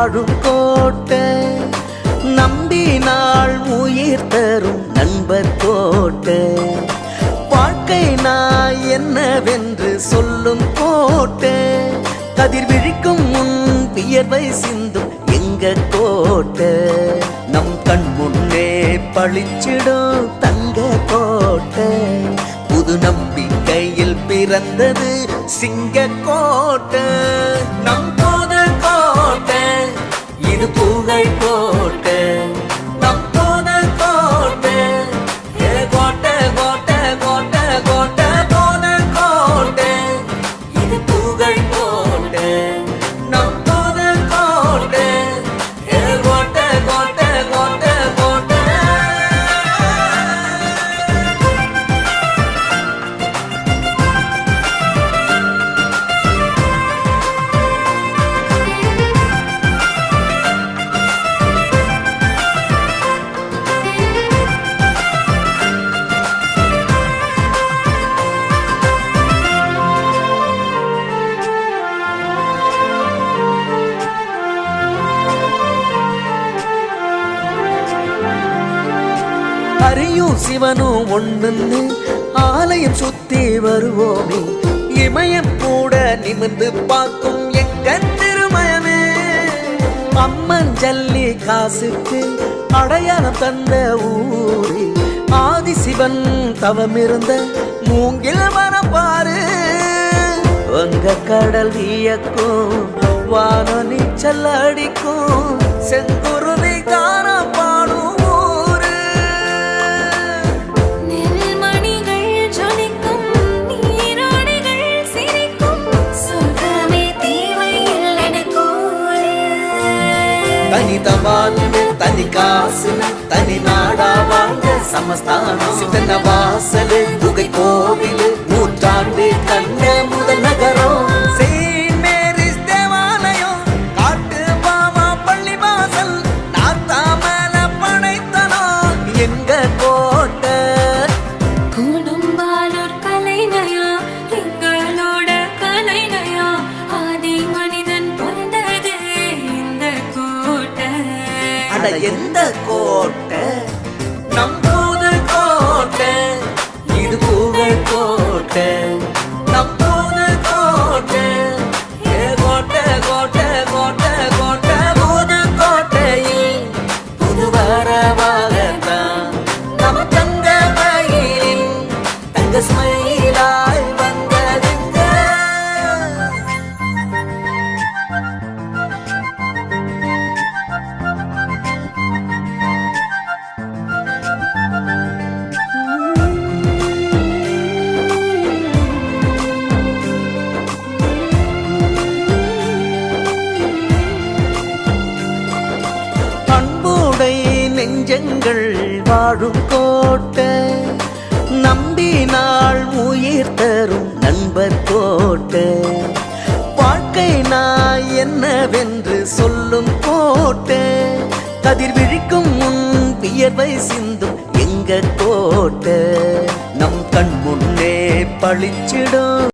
வாழும் கோட்டை, நம்பினாள் உயிர் தரும் நண்பர் கோட்டை, வாழ்க்கை நான் என்னவென்று சொல்லும் கோட்டை, கதிர் விழிக்கும் முன் வியர்வை சிந்தும் எங்க கோட்டை, நம் கண் முன்னே பளிச்சிடும் தங்க கோட்டை, புது நம்பிக்கையில் பிறந்தது சிங்க கோட்டை, நம் போத கோட்டை இது புகழ் கோட்டை, நம் போத கோட்டை கோட்டை கோட்டை கோட்டை கோட்டை போத கோட்டை இது புகழ் கோட்டை, நம் போத கோட்டை கோட்டை கோட்டை கோட்டை கோட்டை. ஹரியும் சிவனும் ஒண்ணுன்னு ஆலயம் சுத்தி வருவோமே, இமயம் கூட நிமிர்ந்து பார்க்கும் எங்க திருமயமே, அம்மன் ஜல்லி காசுக்கு அடையாளம் தந்த ஊரு, ஆதி சிவன் தவம் இருந்த மூங்கில் மரம் பாரு, வங்க கடல் வியக்கும் வான நீச்சல் அடிக்கும் செங்குருவி காண பாடும் தனி தபால் தனி காசு தனி நாடா வாழ்ந்த சமஸ்தானம், சித்தன வாசல் குகை கோவில் நூற்றாண்டு கண்ட முதல் நகரம், செயின்ட் மேரிஸ் தேவாலயம் காட்டு பாமா பள்ளி வாசல் நாத்தாமல படைத்தனம் எங்க கோட்டை, கூடும்பாலூர் கலைநயா எங்களோட கலைநயா, ஆதி மனிதன் பிறந்தது இந்த கோட்டை, அட எந்த கோட்டை, நம்போத கோட்டை இது புகழ் கோட்டை, நம்போத கோட்டை கோட்டை கோட்டை கோட்டை கோட்டை போத கோட்டையில் புது வரவாகத்தான் நம்ம தங்க மயிலில் தங்க ஸ்மைலாய் வந்ததுங்க. நெஞ்சங்கள் வாழும் கோட்டை, நம்பினாள் உயிர் தரும் நண்பர் கோட்டை, வாழ்க்கை நான் என்னவென்று சொல்லும் கோட்டை, கதிர் விழிக்கும் முன் வியர்வை சிந்தும் எங்க கோட்டை, நம் கண் முன்னே பளிச்சிடும்